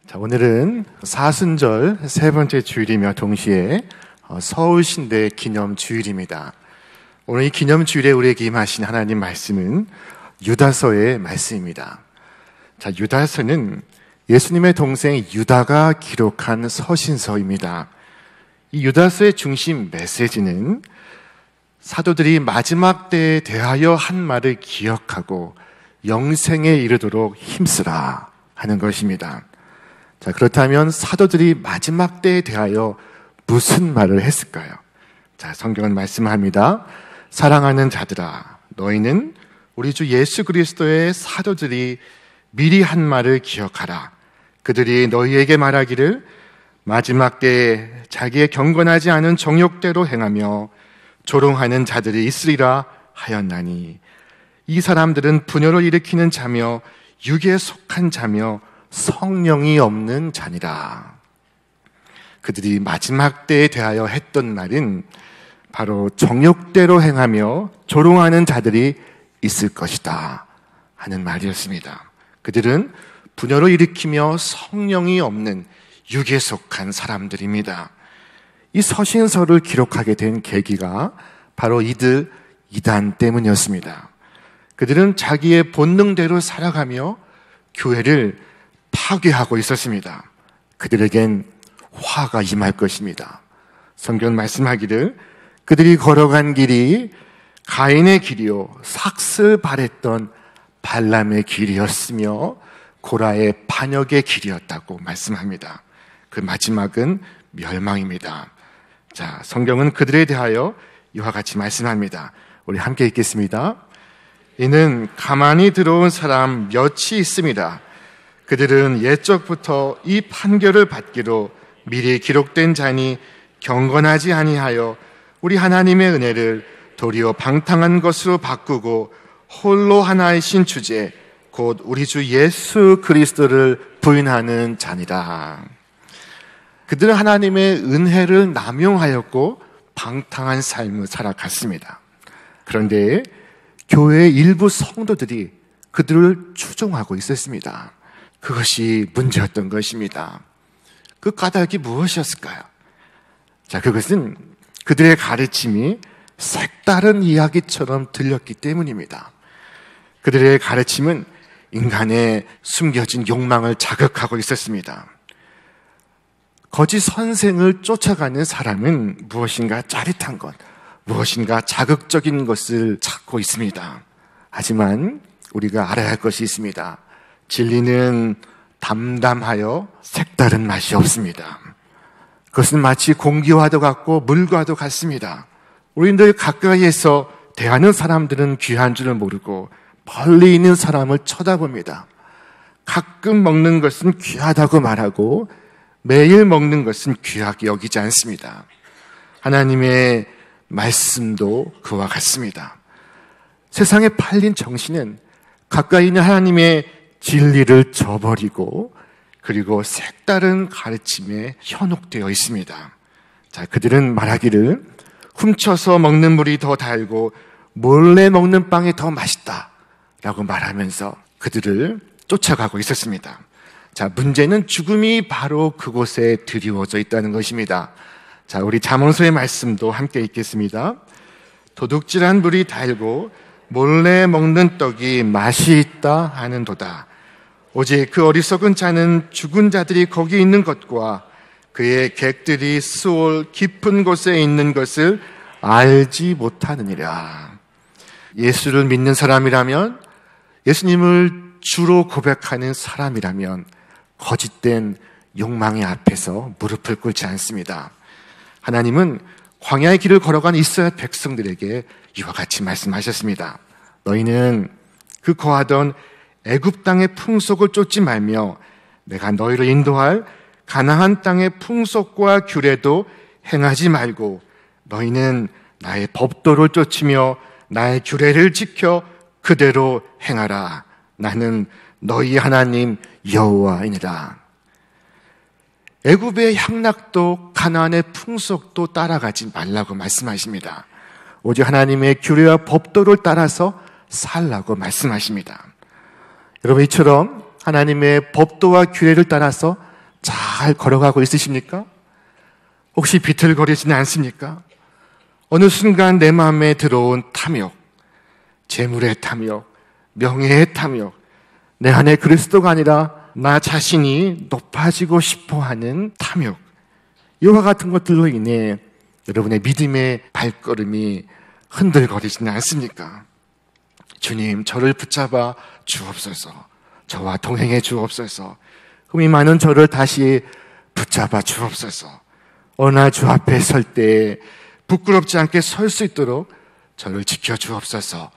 자, 오늘은 사순절 세 번째 주일이며 동시에 서울신대 기념주일입니다. 오늘 이 기념주일에 우리에게 임하신 하나님 말씀은 유다서의 말씀입니다. 자, 유다서는 예수님의 동생 유다가 기록한 서신서입니다. 이 유다서의 중심 메시지는 사도들이 마지막 때에 대하여 한 말을 기억하고 영생에 이르도록 힘쓰라 하는 것입니다. 자, 그렇다면 사도들이 마지막 때에 대하여 무슨 말을 했을까요? 자, 성경은 말씀합니다. 사랑하는 자들아, 너희는 우리 주 예수 그리스도의 사도들이 미리 한 말을 기억하라. 그들이 너희에게 말하기를 마지막 때에 자기의 경건하지 않은 정욕대로 행하며 조롱하는 자들이 있으리라 하였나니, 이 사람들은 분열을 일으키는 자며 육에 속한 자며 성령이 없는 자니라. 그들이 마지막 때에 대하여 했던 말은 바로 정욕대로 행하며 조롱하는 자들이 있을 것이다 하는 말이었습니다. 그들은 분열을 일으키며 성령이 없는 육에 속한 사람들입니다. 이 서신서를 기록하게 된 계기가 바로 이들 이단 때문이었습니다. 그들은 자기의 본능대로 살아가며 교회를 파괴하고 있었습니다. 그들에겐 화가 임할 것입니다. 성경 말씀하기를 그들이 걸어간 길이 가인의 길이요 삭슬 바랬던 발람의 길이었으며 고라의 반역의 길이었다고 말씀합니다. 그 마지막은 멸망입니다. 자, 성경은 그들에 대하여 이와 같이 말씀합니다. 우리 함께 읽겠습니다. 이는 가만히 들어온 사람 몇이 있습니다. 그들은 옛적부터 이 판결을 받기로 미리 기록된 자니 경건하지 아니하여 우리 하나님의 은혜를 도리어 방탕한 것으로 바꾸고 홀로 하나이신 주제 곧 우리 주 예수 그리스도를 부인하는 자니라. 그들은 하나님의 은혜를 남용하였고 방탕한 삶을 살아갔습니다. 그런데 교회의 일부 성도들이 그들을 추종하고 있었습니다. 그것이 문제였던 것입니다. 그 까닭이 무엇이었을까요? 자, 그것은 그들의 가르침이 색다른 이야기처럼 들렸기 때문입니다. 그들의 가르침은 인간의 숨겨진 욕망을 자극하고 있었습니다. 거짓 선생을 쫓아가는 사람은 무엇인가 짜릿한 것, 무엇인가 자극적인 것을 찾고 있습니다. 하지만 우리가 알아야 할 것이 있습니다. 진리는 담담하여 색다른 맛이 없습니다. 그것은 마치 공기와도 같고 물과도 같습니다. 우리들 가까이에서 대하는 사람들은 귀한 줄을 모르고 멀리 있는 사람을 쳐다봅니다. 가끔 먹는 것은 귀하다고 말하고 매일 먹는 것은 귀하게 여기지 않습니다. 하나님의 말씀도 그와 같습니다. 세상에 팔린 정신은 가까이 있는 하나님의 진리를 저버리고 그리고 색다른 가르침에 현혹되어 있습니다. 자, 그들은 말하기를 훔쳐서 먹는 물이 더 달고 몰래 먹는 빵이 더 맛있다 라고 말하면서 그들을 쫓아가고 있었습니다. 자, 문제는 죽음이 바로 그곳에 드리워져 있다는 것입니다. 자, 우리 잠언서의 말씀도 함께 읽겠습니다. 도둑질한 물이 달고 몰래 먹는 떡이 맛이 있다 하는도다. 오직 그 어리석은 자는 죽은 자들이 거기 있는 것과 그의 객들이 수올 깊은 곳에 있는 것을 알지 못하느니라. 예수를 믿는 사람이라면, 예수님을 주로 고백하는 사람이라면 거짓된 욕망의 앞에서 무릎을 꿇지 않습니다. 하나님은 광야의 길을 걸어간 이스라엘 백성들에게 이와 같이 말씀하셨습니다. 너희는 그 거하던 애굽 땅의 풍속을 쫓지 말며 내가 너희를 인도할 가나안 땅의 풍속과 규례도 행하지 말고 너희는 나의 법도를 쫓으며 나의 규례를 지켜 그대로 행하라. 나는 너희 하나님 여호와이니라. 애굽의 향락도 가나안의 풍속도 따라가지 말라고 말씀하십니다. 오직 하나님의 규례와 법도를 따라서 살라고 말씀하십니다. 여러분, 이처럼 하나님의 법도와 규례를 따라서 잘 걸어가고 있으십니까? 혹시 비틀거리지는 않습니까? 어느 순간 내 마음에 들어온 탐욕, 재물의 탐욕, 명예의 탐욕, 내 안에 그리스도가 아니라 나 자신이 높아지고 싶어하는 탐욕, 이와 같은 것들로 인해 여러분의 믿음의 발걸음이 흔들거리지는 않습니까? 주님, 저를 붙잡아 주옵소서. 저와 동행해 주옵소서. 흠이 많은 저를 다시 붙잡아 주옵소서. 어느 날 주 앞에 설 때 부끄럽지 않게 설 수 있도록 저를 지켜 주옵소서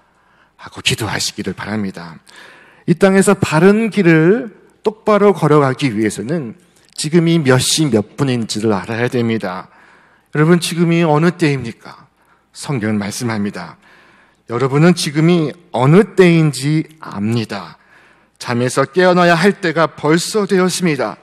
하고 기도하시기를 바랍니다. 이 땅에서 바른 길을 똑바로 걸어가기 위해서는 지금이 몇 시 몇 분인지를 알아야 됩니다. 여러분, 지금이 어느 때입니까? 성경은 말씀합니다. 여러분은 지금이 어느 때인지 압니다. 잠에서 깨어나야 할 때가 벌써 되었습니다.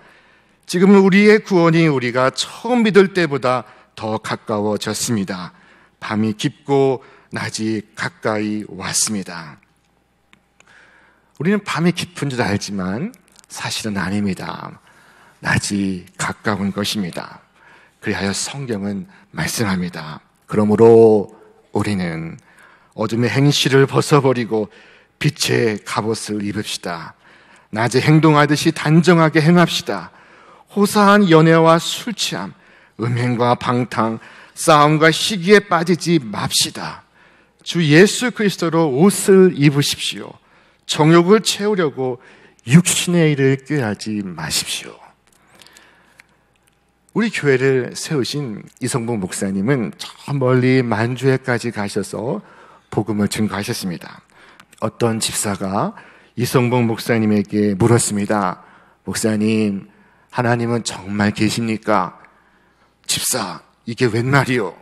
지금은 우리의 구원이 우리가 처음 믿을 때보다 더 가까워졌습니다. 밤이 깊고 낮이 가까이 왔습니다. 우리는 밤이 깊은 줄 알지만 사실은 아닙니다. 낮이 가까운 것입니다. 그리하여 성경은 말씀합니다. 그러므로 우리는 어둠의 행실을 벗어버리고 빛의 갑옷을 입읍시다. 낮에 행동하듯이 단정하게 행합시다. 호사한 연애와 술 취함, 음행과 방탕, 싸움과 시기에 빠지지 맙시다. 주 예수 그리스도로 옷을 입으십시오. 정욕을 채우려고 육신의 일을 꾀하지 마십시오. 우리 교회를 세우신 이성봉 목사님은 저 멀리 만주에까지 가셔서 복음을 증거하셨습니다. 어떤 집사가 이성봉 목사님에게 물었습니다. 목사님, 하나님은 정말 계십니까? 집사, 이게 웬 말이요?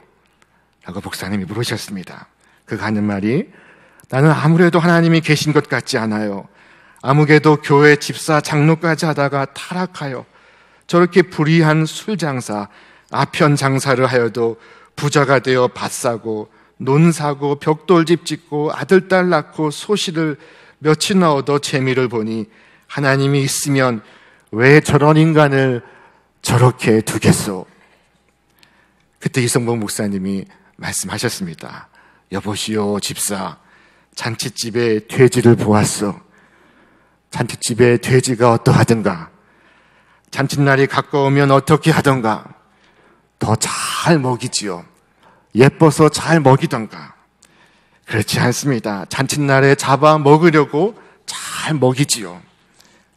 라고 목사님이 물으셨습니다. 그가 하는 말이, 나는 아무래도 하나님이 계신 것 같지 않아요. 아무개도 교회 집사 장로까지 하다가 타락하여 저렇게 불의한 술장사, 아편 장사를 하여도 부자가 되어 밭 사고 논 사고 벽돌집 짓고 아들 딸 낳고 소실을 며칠나 얻어 재미를 보니 하나님이 있으면 왜 저런 인간을 저렇게 두겠소? 그때 이성봉 목사님이 말씀하셨습니다. 여보시오 집사, 잔치집에 돼지를 보았소. 잔치집에 돼지가 어떠하든가, 잔칫날이 가까우면 어떻게 하던가, 더 잘 먹이지요. 예뻐서 잘 먹이던가. 그렇지 않습니다. 잔칫날에 잡아 먹으려고 잘 먹이지요.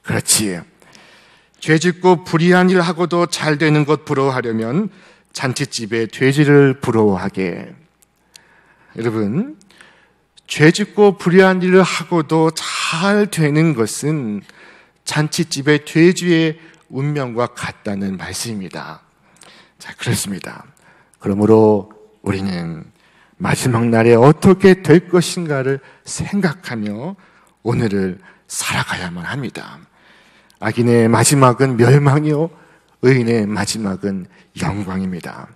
그렇지. 죄짓고 불의한 일 하고도 잘 되는 것 부러워하려면 잔치집에 돼지를 부러워하게. 여러분, 죄짓고 불의한 일을 하고도 잘 되는 것은 잔치집의 돼지의 운명과 같다는 말씀입니다. 자, 그렇습니다. 그러므로 우리는 마지막 날에 어떻게 될 것인가를 생각하며 오늘을 살아가야만 합니다. 악인의 마지막은 멸망이요, 의인의 마지막은 영광입니다.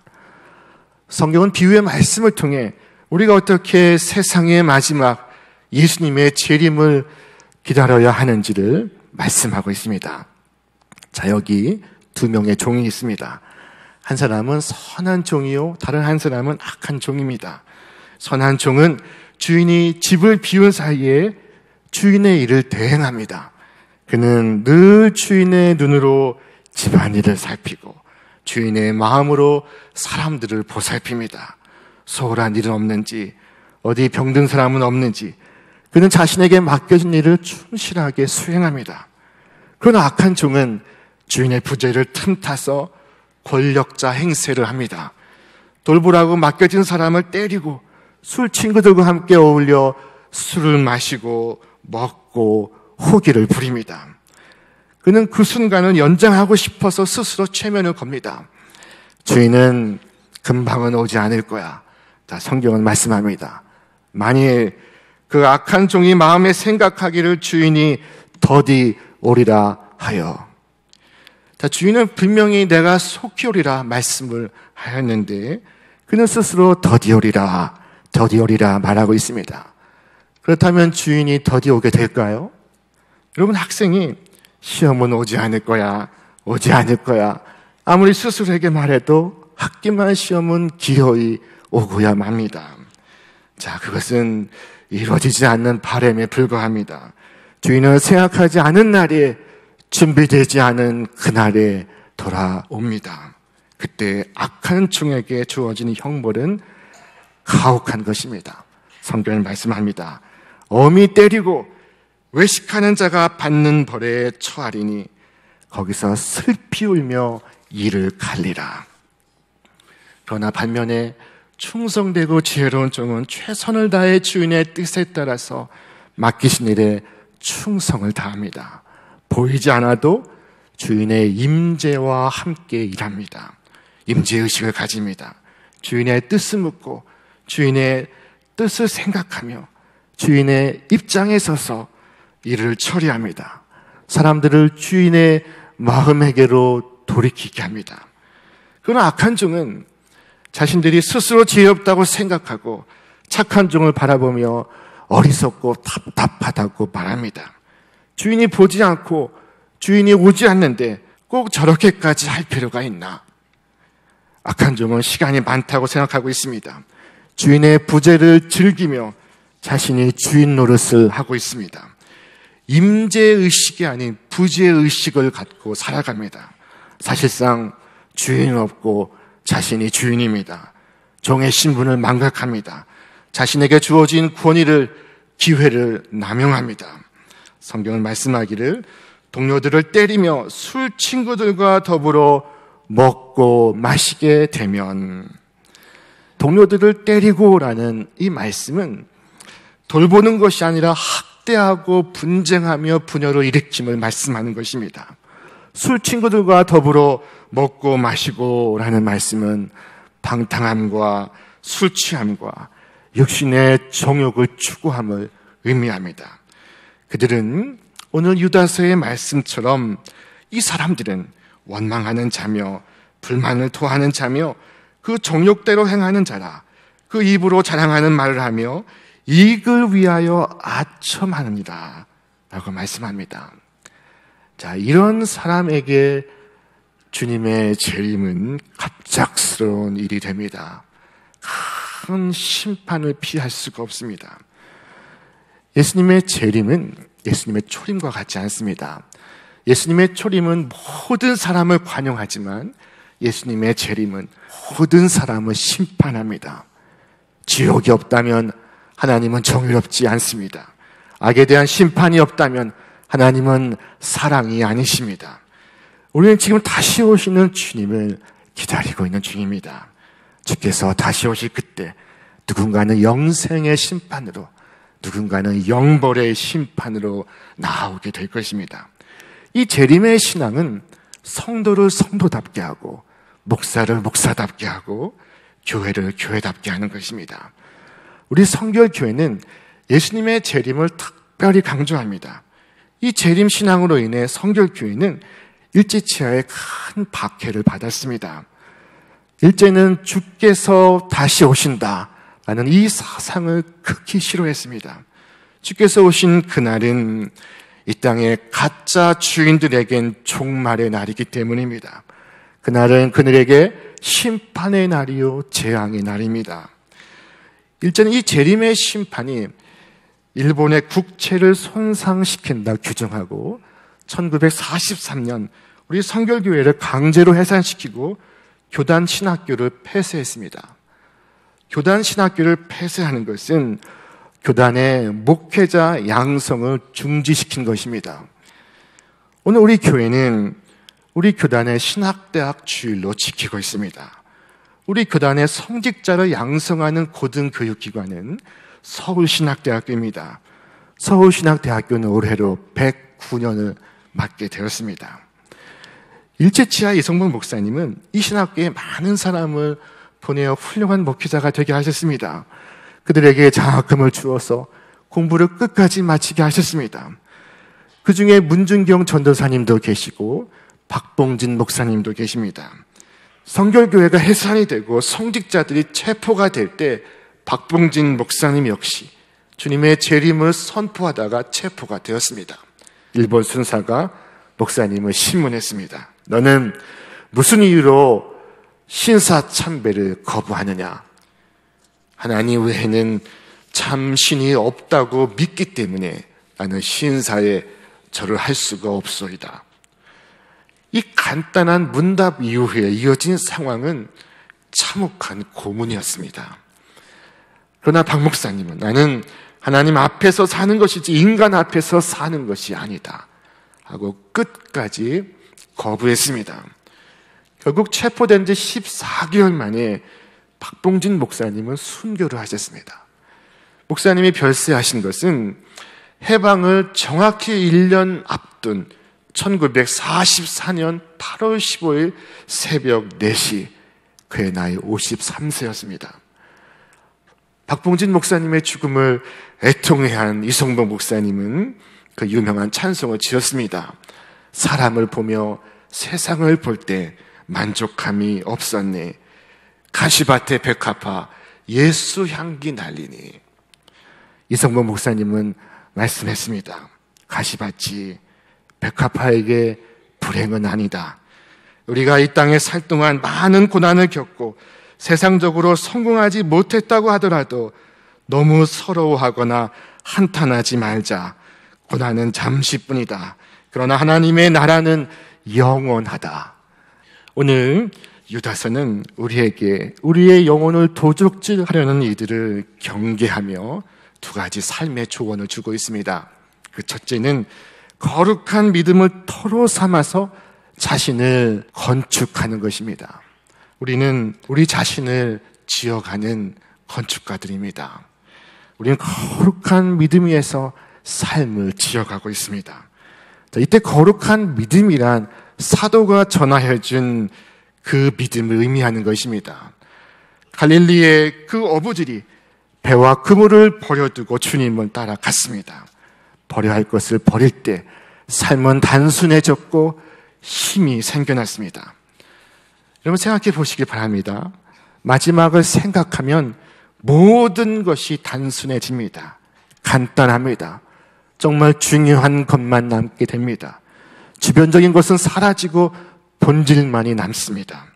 성경은 비유의 말씀을 통해 우리가 어떻게 세상의 마지막 예수님의 재림을 기다려야 하는지를 말씀하고 있습니다. 자, 여기 두 명의 종이 있습니다. 한 사람은 선한 종이요, 다른 한 사람은 악한 종입니다. 선한 종은 주인이 집을 비운 사이에 주인의 일을 대행합니다. 그는 늘 주인의 눈으로 집안일을 살피고 주인의 마음으로 사람들을 보살핍니다. 소홀한 일은 없는지, 어디 병든 사람은 없는지 그는 자신에게 맡겨진 일을 충실하게 수행합니다. 그러나 악한 종은 주인의 부재를 틈타서 권력자 행세를 합니다. 돌보라고 맡겨진 사람을 때리고 술 친구들과 함께 어울려 술을 마시고 먹고 호기를 부립니다. 그는 그 순간을 연장하고 싶어서 스스로 최면을 겁니다. 주인은 금방은 오지 않을 거야. 자, 성경은 말씀합니다. 만일 그 악한 종이 마음에 생각하기를 주인이 더디 오리라 하여. 자, 주인은 분명히 내가 속히 오리라 말씀을 하였는데 그는 스스로 더디 오리라 말하고 있습니다. 그렇다면 주인이 더디 오게 될까요? 여러분, 학생이 시험은 오지 않을 거야 오지 않을 거야. 아무리 스스로에게 말해도 학기만 시험은 기어이 오고야 맙니다. 자, 그것은 이루어지지 않는 바람에 불과합니다. 주인을 생각하지 않은 날에 준비되지 않은 그날에 돌아옵니다. 그때 악한 종에게 주어지는 형벌은 가혹한 것입니다. 성경은 말씀합니다. 엄히 때리고 외식하는 자가 받는 벌에 처하리니 거기서 슬피 울며 이를 갈리라. 그러나 반면에 충성되고 지혜로운 종은 최선을 다해 주인의 뜻에 따라서 맡기신 일에 충성을 다합니다. 보이지 않아도 주인의 임재와 함께 일합니다. 임재의식을 가집니다. 주인의 뜻을 묻고 주인의 뜻을 생각하며 주인의 입장에 서서 일을 처리합니다. 사람들을 주인의 마음에게로 돌이키게 합니다. 그러나 악한 종은 자신들이 스스로 지혜롭다고 생각하고 착한 종을 바라보며 어리석고 답답하다고 말합니다. 주인이 보지 않고 주인이 오지 않는데 꼭 저렇게까지 할 필요가 있나? 악한 종은 시간이 많다고 생각하고 있습니다. 주인의 부재를 즐기며 자신이 주인 노릇을 하고 있습니다. 임재의식이 아닌 부재의식을 갖고 살아갑니다. 사실상 주인 없고 자신이 주인입니다. 종의 신분을 망각합니다. 자신에게 주어진 권위를, 기회를 남용합니다. 성경은 말씀하기를 동료들을 때리며 술 친구들과 더불어 먹고 마시게 되면, 동료들을 때리고라는 이 말씀은 돌보는 것이 아니라 학대하고 분쟁하며 분열을 일으킴을 말씀하는 것입니다. 술 친구들과 더불어 먹고 마시고라는 말씀은 방탕함과 술 취함과 육신의 정욕을 추구함을 의미합니다. 그들은 오늘 유다서의 말씀처럼 이 사람들은 원망하는 자며 불만을 토하는 자며 그 정욕대로 행하는 자라. 그 입으로 자랑하는 말을 하며 이익을 위하여 아첨하느니라 라고 말씀합니다. 자, 이런 사람에게 주님의 재림은 갑작스러운 일이 됩니다. 큰 심판을 피할 수가 없습니다. 예수님의 재림은 예수님의 초림과 같지 않습니다. 예수님의 초림은 모든 사람을 관용하지만 예수님의 재림은 모든 사람을 심판합니다. 지옥이 없다면 하나님은 정의롭지 않습니다. 악에 대한 심판이 없다면 하나님은 사랑이 아니십니다. 우리는 지금 다시 오시는 주님을 기다리고 있는 중입니다. 주께서 다시 오실 그때 누군가는 영생의 심판으로, 누군가는 영벌의 심판으로 나오게 될 것입니다. 이 재림의 신앙은 성도를 성도답게 하고 목사를 목사답게 하고 교회를 교회답게 하는 것입니다. 우리 성결교회는 예수님의 재림을 특별히 강조합니다. 이 재림 신앙으로 인해 성결교회는 일제치하의 큰 박해를 받았습니다. 일제는 주께서 다시 오신다라는 이 사상을 극히 싫어했습니다. 주께서 오신 그날은 이 땅의 가짜 주인들에겐 종말의 날이기 때문입니다. 그날은 그들에게 심판의 날이요 재앙의 날입니다. 일제는 이 재림의 심판이 일본의 국채를 손상시킨다 규정하고 1943년 우리 성결교회를 강제로 해산시키고 교단 신학교를 폐쇄했습니다. 교단 신학교를 폐쇄하는 것은 교단의 목회자 양성을 중지시킨 것입니다. 오늘 우리 교회는 우리 교단의 신학대학 주일로 지키고 있습니다. 우리 교단의 성직자를 양성하는 고등교육기관은 서울신학대학교입니다. 서울신학대학교는 올해로 109년을 맞게 되었습니다. 일제치하 이성봉 목사님은 이 신학교에 많은 사람을 보내어 훌륭한 목회자가 되게 하셨습니다. 그들에게 장학금을 주어서 공부를 끝까지 마치게 하셨습니다. 그 중에 문준경 전도사님도 계시고 박봉진 목사님도 계십니다. 성결교회가 해산이 되고 성직자들이 체포가 될 때 박봉진 목사님 역시 주님의 재림을 선포하다가 체포가 되었습니다. 일본 순사가 목사님을 신문했습니다. 너는 무슨 이유로 신사참배를 거부하느냐? 하나님 외에는 참 신이 없다고 믿기 때문에 나는 신사에 절을 할 수가 없소이다. 이 간단한 문답 이후에 이어진 상황은 참혹한 고문이었습니다. 그러나 박 목사님은 나는 하나님 앞에서 사는 것이지 인간 앞에서 사는 것이 아니다 하고 끝까지 거부했습니다. 결국 체포된 지 14개월 만에 박봉진 목사님은 순교를 하셨습니다. 목사님이 별세하신 것은 해방을 정확히 1년 앞둔 1944년 8월 15일 새벽 4시, 그의 나이 53세였습니다. 박봉진 목사님의 죽음을 애통해한 이성봉 목사님은 그 유명한 찬송을 지었습니다. 사람을 보며 세상을 볼 때 만족함이 없었네. 가시밭에 백합화 예수 향기 날리니. 이성봉 목사님은 말씀했습니다. 가시밭이 백합화에게 불행은 아니다. 우리가 이 땅에 살 동안 많은 고난을 겪고 세상적으로 성공하지 못했다고 하더라도 너무 서러워하거나 한탄하지 말자. 고난은 잠시뿐이다. 그러나 하나님의 나라는 영원하다. 오늘 유다서는 우리에게 우리의 영혼을 도적질하려는 이들을 경계하며 두 가지 삶의 조언을 주고 있습니다. 그 첫째는 거룩한 믿음을 터로 삼아서 자신을 건축하는 것입니다. 우리는 우리 자신을 지어가는 건축가들입니다. 우리는 거룩한 믿음 위에서 삶을 지어가고 있습니다. 이때 거룩한 믿음이란 사도가 전하여준 그 믿음을 의미하는 것입니다. 갈릴리의 그 어부들이 배와 그물을 버려두고 주님을 따라갔습니다. 버려야 할 것을 버릴 때 삶은 단순해졌고 힘이 생겨났습니다. 여러분 생각해 보시기 바랍니다. 마지막을 생각하면 모든 것이 단순해집니다. 간단합니다. 정말 중요한 것만 남게 됩니다. 주변적인 것은 사라지고 본질만이 남습니다.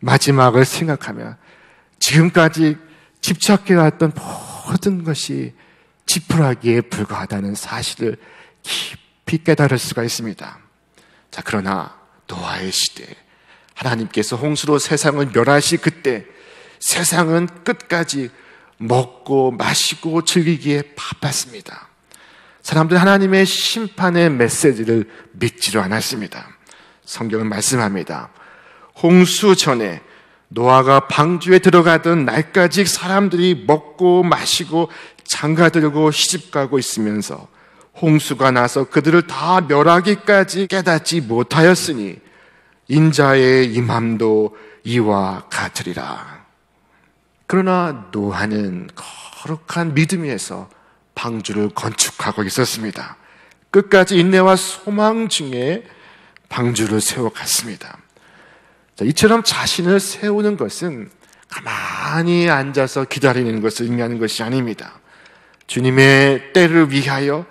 마지막을 생각하면 지금까지 집착해왔던 모든 것이 지푸라기에 불과하다는 사실을 깊이 깨달을 수가 있습니다. 자, 그러나 노아의 시대, 하나님께서 홍수로 세상을 멸하시 그때 세상은 끝까지 먹고 마시고 즐기기에 바빴습니다. 사람들은 하나님의 심판의 메시지를 믿지를 않았습니다. 성경은 말씀합니다. 홍수 전에 노아가 방주에 들어가던 날까지 사람들이 먹고 마시고 장가들고 시집가고 있으면서 홍수가 나서 그들을 다 멸하기까지 깨닫지 못하였으니 인자의 임함도 이와 같으리라. 그러나 노아는 거룩한 믿음 위에서 방주를 건축하고 있었습니다. 끝까지 인내와 소망 중에 방주를 세워갔습니다. 자, 이처럼 자신을 세우는 것은 가만히 앉아서 기다리는 것을 의미하는 것이 아닙니다. 주님의 때를 위하여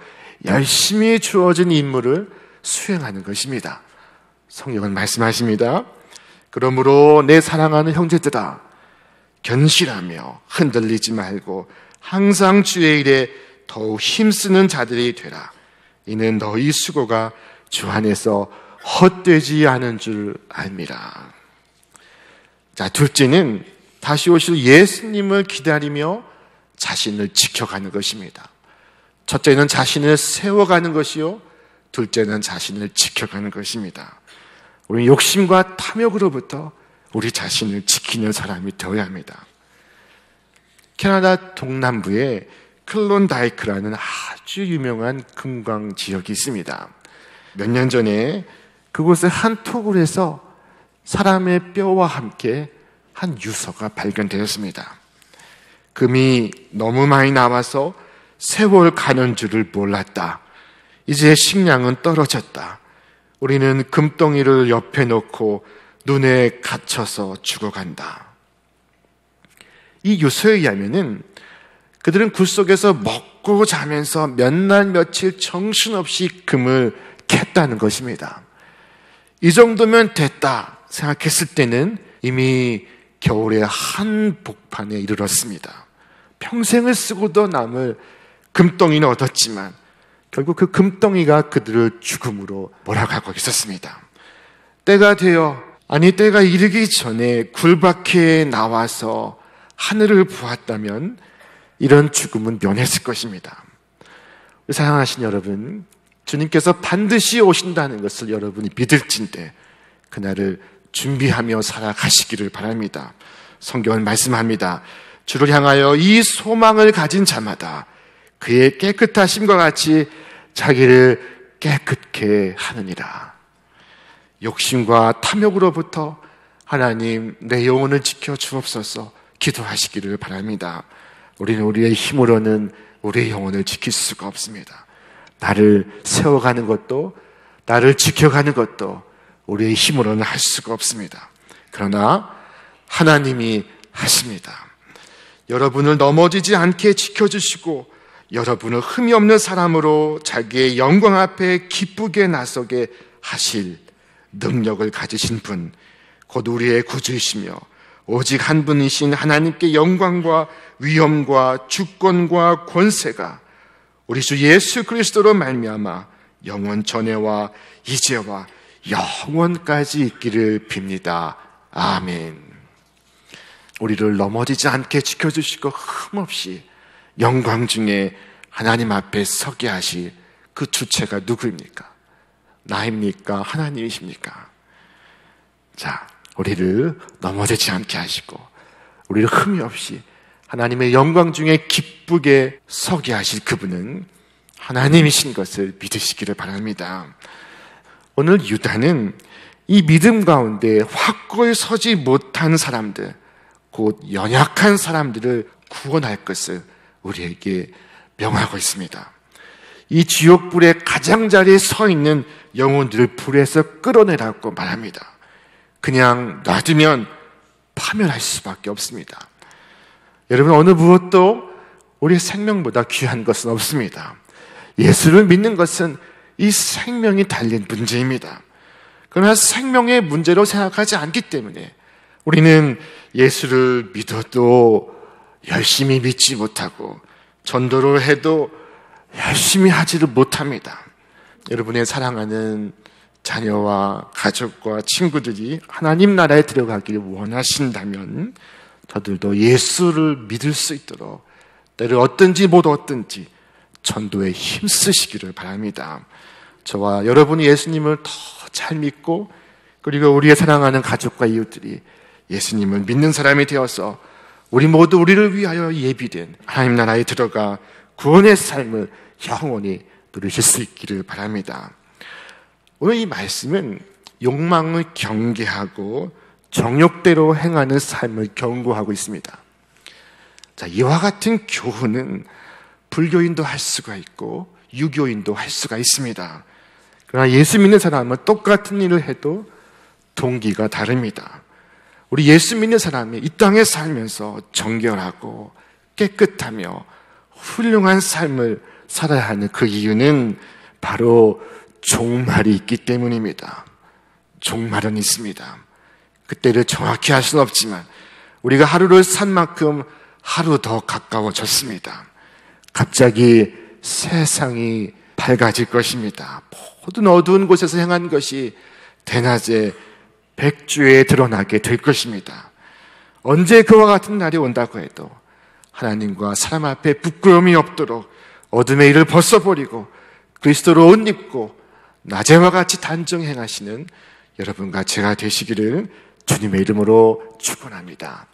열심히 주어진 임무를 수행하는 것입니다. 성경은 말씀하십니다. 그러므로 내 사랑하는 형제들아, 견실하며 흔들리지 말고 항상 주의 일에 더욱 힘쓰는 자들이 되라. 이는 너희 수고가 주 안에서 헛되지 않은 줄 압니다. 자, 둘째는 다시 오실 예수님을 기다리며 자신을 지켜가는 것입니다. 첫째는 자신을 세워가는 것이요, 둘째는 자신을 지켜가는 것입니다. 우리 욕심과 탐욕으로부터 우리 자신을 지키는 사람이 되어야 합니다. 캐나다 동남부에 클론다이크라는 아주 유명한 금광 지역이 있습니다. 몇 년 전에 그곳의 한 토굴에서 사람의 뼈와 함께 한 유서가 발견되었습니다. 금이 너무 많이 나와서 세월 가는 줄을 몰랐다. 이제 식량은 떨어졌다. 우리는 금덩이를 옆에 놓고 눈에 갇혀서 죽어간다. 이 유서에 의하면은 그들은 굴 속에서 먹고 자면서 몇 날 며칠 정신없이 금을 캤다는 것입니다. 이 정도면 됐다 생각했을 때는 이미 겨울의 한복판에 이르렀습니다. 평생을 쓰고도 남을 금덩이는 얻었지만 결국 그 금덩이가 그들을 죽음으로 몰아가고 있었습니다. 때가 이르기 전에 굴밖에 나와서 하늘을 보았다면 이런 죽음은 면했을 것입니다. 사랑하신 여러분, 주님께서 반드시 오신다는 것을 여러분이 믿을진데 그날을 준비하며 살아가시기를 바랍니다. 성경은 말씀합니다. 주를 향하여 이 소망을 가진 자마다 그의 깨끗하심과 같이 자기를 깨끗게 하느니라. 욕심과 탐욕으로부터 하나님 내 영혼을 지켜 주옵소서 기도하시기를 바랍니다. 우리는 우리의 힘으로는 우리의 영혼을 지킬 수가 없습니다. 나를 세워가는 것도 나를 지켜가는 것도 우리의 힘으로는 할 수가 없습니다. 그러나 하나님이 하십니다. 여러분을 넘어지지 않게 지켜주시고 여러분을 흠이 없는 사람으로 자기의 영광 앞에 기쁘게 나서게 하실 능력을 가지신 분, 곧 우리의 구주이시며 오직 한 분이신 하나님께 영광과 위엄과 주권과 권세가 우리 주 예수 그리스도로 말미암아 영원 전에와 이제와 영원까지 있기를 빕니다. 아멘. 우리를 넘어지지 않게 지켜주시고 흠없이 영광 중에 하나님 앞에 서게 하실 그 주체가 누구입니까? 나입니까? 하나님이십니까? 자, 우리를 넘어지지 않게 하시고 우리를 흠이 없이 하나님의 영광 중에 기쁘게 서게 하실 그분은 하나님이신 것을 믿으시기를 바랍니다. 오늘 유다는 이 믿음 가운데 확고히 서지 못한 사람들, 곧 연약한 사람들을 구원할 것을 우리에게 명하고 있습니다. 이 지옥불의 가장자리에 서 있는 영혼들을 불에서 끌어내라고 말합니다. 그냥 놔두면 파멸할 수밖에 없습니다. 여러분, 어느 무엇도 우리의 생명보다 귀한 것은 없습니다. 예수를 믿는 것은 이 생명이 달린 문제입니다. 그러나 생명의 문제로 생각하지 않기 때문에 우리는 예수를 믿어도 열심히 믿지 못하고 전도를 해도 열심히 하지를 못합니다. 여러분의 사랑하는 자녀와 가족과 친구들이 하나님 나라에 들어가기를 원하신다면 저들도 예수를 믿을 수 있도록 때를 얻든지 못 얻든지 전도에 힘쓰시기를 바랍니다. 저와 여러분이 예수님을 더 잘 믿고 그리고 우리의 사랑하는 가족과 이웃들이 예수님을 믿는 사람이 되어서 우리 모두 우리를 위하여 예비된 하나님 나라에 들어가 구원의 삶을 영원히 누리실 수 있기를 바랍니다. 오늘 이 말씀은 욕망을 경계하고 정욕대로 행하는 삶을 경고하고 있습니다. 자, 이와 같은 교훈은 불교인도 할 수가 있고 유교인도 할 수가 있습니다. 그러나 예수 믿는 사람은 똑같은 일을 해도 동기가 다릅니다. 우리 예수 믿는 사람이 이 땅에 살면서 정결하고 깨끗하며 훌륭한 삶을 살아야 하는 그 이유는 바로 종말이 있기 때문입니다. 종말은 있습니다. 그때를 정확히 할 수는 없지만 우리가 하루를 산 만큼 하루 더 가까워졌습니다. 갑자기 세상이 밝아질 것입니다. 모든 어두운 곳에서 행한 것이 대낮에 백주에 드러나게 될 것입니다. 언제 그와 같은 날이 온다고 해도 하나님과 사람 앞에 부끄러움이 없도록 어둠의 일을 벗어버리고 그리스도로 옷 입고 낮에와 같이 단정 행하시는 여러분과 제가 되시기를 주님의 이름으로 축원합니다.